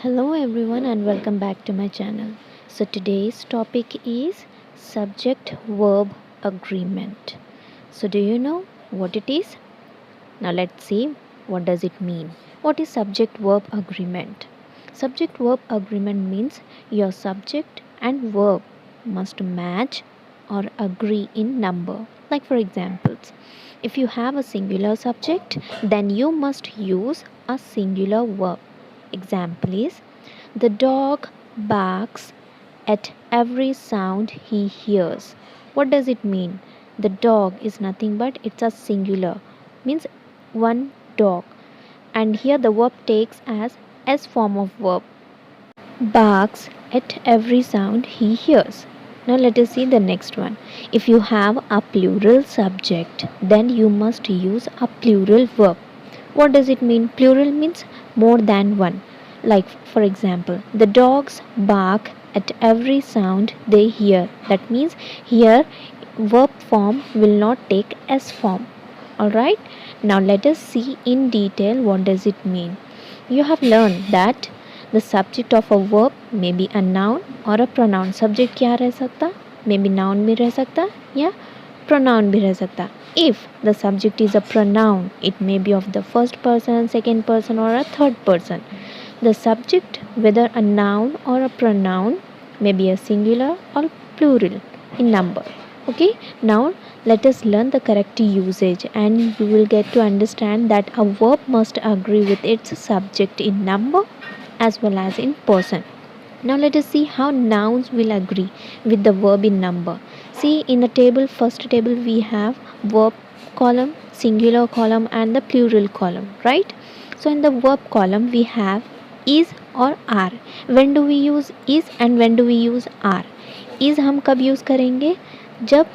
Hello everyone and welcome back to my channel. So today's topic is subject verb agreement. So do you know what it is? Now let's see what does it mean. What is subject verb agreement? Subject verb agreement means your subject and verb must match or agree in number. Like for examples, if you have a singular subject, then you must use a singular verb. Example is the dog barks at every sound he hears. What does it mean? The dog is nothing but it's a singular, means one dog. And here the verb takes as S form of verb. Barks at every sound he hears. Now let us see the next one. If you have a plural subject, then you must use a plural verb. What does it mean? Plural means more than one. Like for example, the dogs bark at every sound they hear. That means here verb form will not take S form. Alright? Now let us see in detail what does it mean. You have learned that the subject of a verb may be a noun or a pronoun. Subject क्या रह सकता? Maybe noun भी रह सकता या pronoun भी रह सकता. If the subject is a pronoun, it may be of the first person, second person or a third person. The subject, whether a noun or a pronoun, may be a singular or plural in number. Okay, now let us learn the correct usage and you will get to understand that a verb must agree with its subject in number as well as in person. Now let us see how nouns will agree with the verb in number. See in the table, first table we have verb column, singular column and the plural column, right? So in the verb column we have is or are. When do we use is and when do we use are? Is हम कब use करेंगे? जब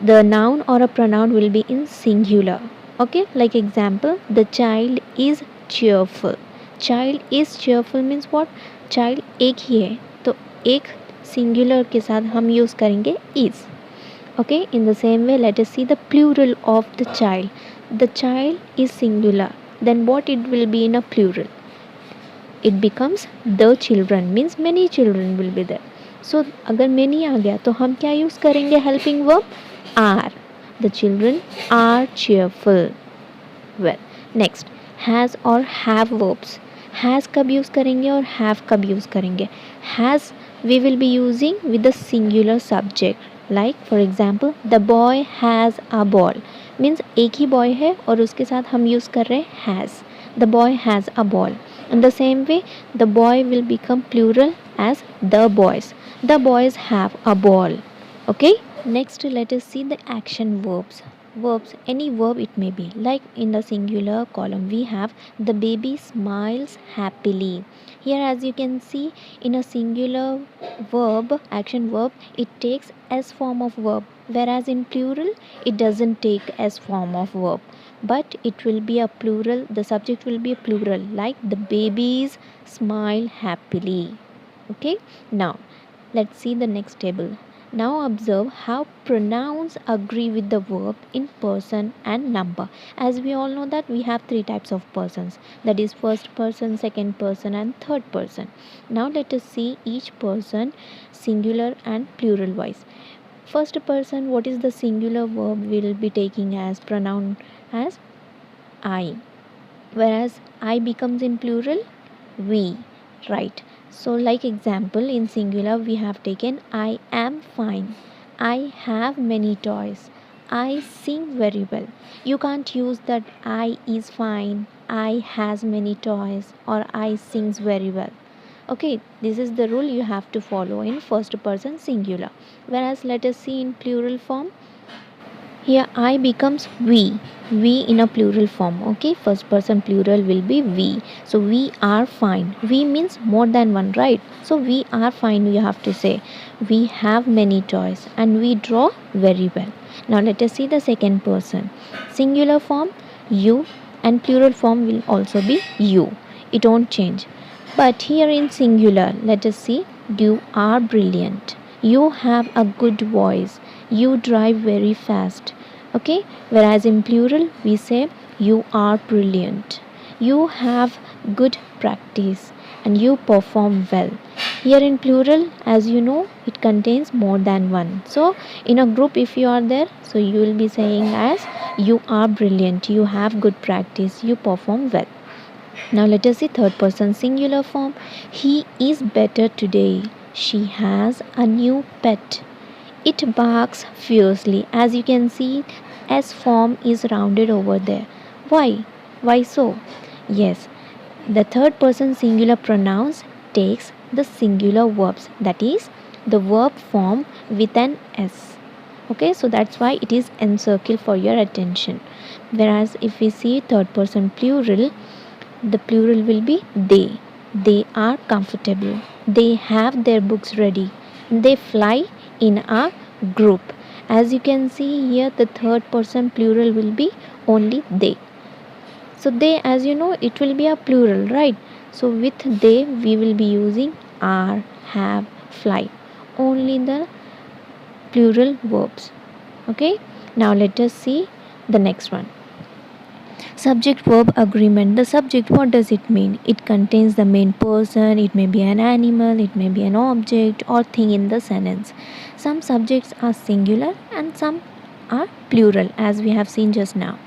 the noun or a pronoun will be in singular. Okay, like example, the child is cheerful. Child is cheerful means what? Child एक ही है तो एक singular के साथ हम use करेंगे is. Okay, in the same way let us see the plural of the child. The child is singular, then what it will be in a plural? It becomes the children, means many children will be there. So अगर many आ गया तो हम क्या use करेंगे helping verb? Are. The children are cheerful. Well, next has or have verbs. Has कब use करेंगे और have कब use करेंगे? Has we will be using with the singular subject. Like for example, the boy has a ball. Means एक ही boy है और उसके साथ हम use कर रहे हैं has. The boy has a ball. In the same way, the boy will become plural as the boys. The boys have a ball. Okay? Next, let us see the action verbs. Verbs, any verb it may be. Like in the singular column, we have the baby smiles happily. Here, as you can see, in a singular verb, action verb, it takes S form of verb. Whereas in plural, it doesn't take S form of verb. But it will be a plural, the subject will be a plural, like the babies smile happily. Okay, now let's see the next table. Now observe how pronouns agree with the verb in person and number. As we all know that we have three types of persons, that is first person, second person and third person. Now let us see each person singular and plural wise. First person, what is the singular verb we will be taking as pronoun as I, whereas I becomes in plural we, right? So like example, in singular we have taken I am fine, I have many toys, I sing very well. You can't use that I is fine, I has many toys or I sings very well. Okay, this is the rule you have to follow in first person singular. Whereas let us see in plural form. Here I becomes we in a plural form. Okay, first person plural will be we. So we are fine. We means more than one, right? So we are fine, you have to say. We have many toys and we draw very well. Now let us see the second person. Singular form you and plural form will also be you. It won't change. But here in singular, let us see, you are brilliant. You have a good voice. You drive very fast. Okay, whereas in plural we say you are brilliant, you have good practice and you perform well. Here in plural, as you know, it contains more than one. So in a group, if you are there, so you will be saying as you are brilliant, you have good practice, you perform well. Now let us see third person singular form. He is better today. She has a new pet. It barks fiercely. As you can see, S form is rounded over there. Why? Why so? Yes, the third person singular pronouns takes the singular verbs, that is the verb form with an S. Okay, so that's why it is encircled for your attention. Whereas if we see third person plural, the plural will be they. They are comfortable. They have their books ready. They fly in a group. As you can see here, the third person plural will be only they. So they, as you know, it will be a plural, right? So with they we will be using are, have, fly. Only the plural verbs. Okay? Now let us see the next one. Subject verb agreement. The subject, what does it mean? It contains the main person, it may be an animal, it may be an object or thing in the sentence. Some subjects are singular and some are plural, as we have seen just now.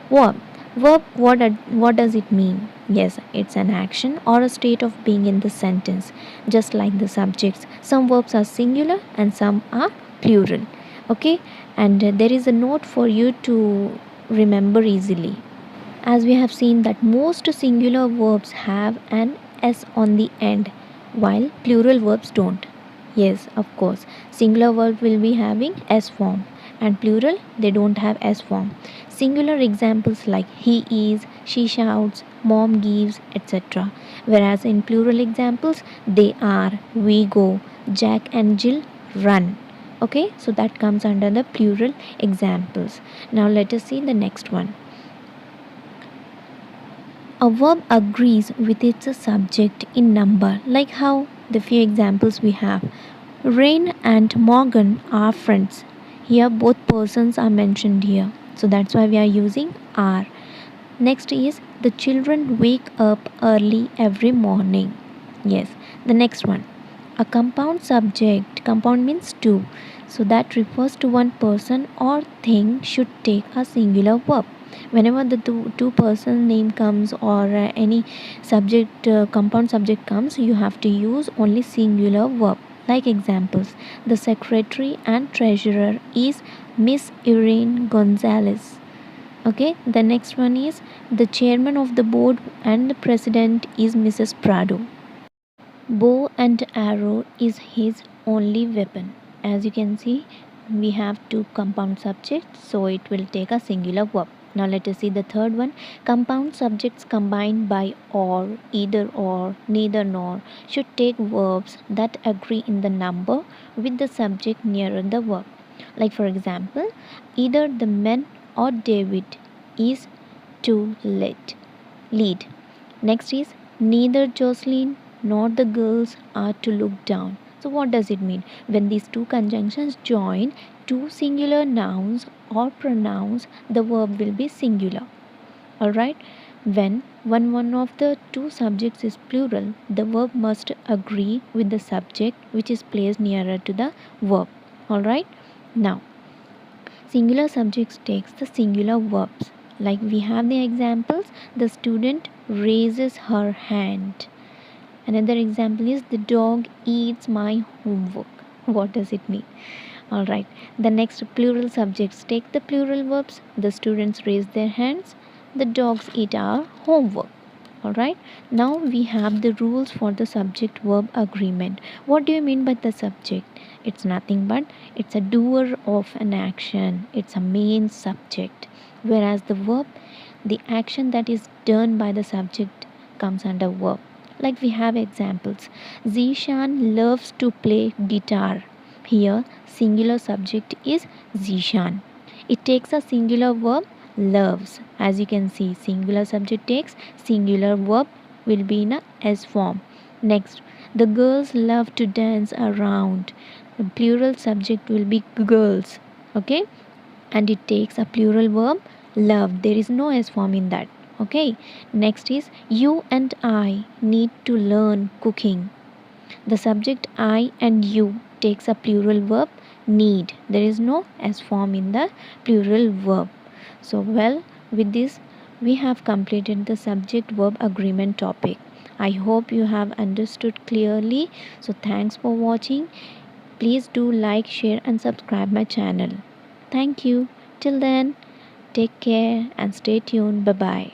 Verb. Verb, what does it mean? Yes, it's an action or a state of being in the sentence, just like the subjects. Some verbs are singular and some are plural. Okay, and there is a note for you to remember easily. As we have seen that most singular verbs have an S on the end, while plural verbs don't. Yes, of course, singular verb will be having S form and plural they don't have S form. Singular examples like he is, she shouts, mom gives, etc. Whereas in plural examples, they are, we go, Jack and Jill run. Okay, so that comes under the plural examples. Now let us see the next one. A verb agrees with its subject in number, like how the few examples we have. Rain and Morgan are friends. Here both persons are mentioned here. So that's why we are using are. Next is the children wake up early every morning. Yes, the next one. A compound subject, compound means two. So that refers to one person or thing should take a singular verb. Whenever the two person name comes or any subject compound subject comes, you have to use only singular verb. Like examples, the secretary and treasurer is Miss Irene Gonzalez. Okay, the next one is the chairman of the board and the president is Mrs. Prado. Bow and arrow is his only weapon. As you can see, we have two compound subjects, so it will take a singular verb. Now let us see the third one. Compound subjects combined by or, either or, neither nor should take verbs that agree in the number with the subject nearer the verb. Like for example, either the men or David is to lead. Next is neither Jocelyn nor the girls are to look down. So what does it mean? When these two conjunctions join two singular nouns or pronouns, the verb will be singular. Alright? When one of the two subjects is plural, the verb must agree with the subject which is placed nearer to the verb. Alright? Now, singular subjects takes the singular verbs. Like we have the examples, the student raises her hand. Another example is the dog eats my homework. What does it mean? Alright. The next plural subjects take the plural verbs. The students raise their hands. The dogs eat our homework. Alright. Now we have the rules for the subject verb agreement. What do you mean by the subject? It's nothing but it's a doer of an action. It's a main subject. Whereas the verb, the action that is done by the subject comes under verb. Like we have examples. Zishan loves to play guitar. Here, singular subject is Zishan. It takes a singular verb, loves. As you can see, singular subject takes singular verb will be in a S form. Next, the girls love to dance around. The plural subject will be girls. Okay? And it takes a plural verb, love. There is no S form in that. Okay, next is you and I need to learn cooking. The subject I and you takes a plural verb need. There is no S form in the plural verb. So, well, with this, we have completed the subject verb agreement topic. I hope you have understood clearly. So, thanks for watching. Please do like, share, and subscribe my channel. Thank you. Till then, take care and stay tuned. Bye bye.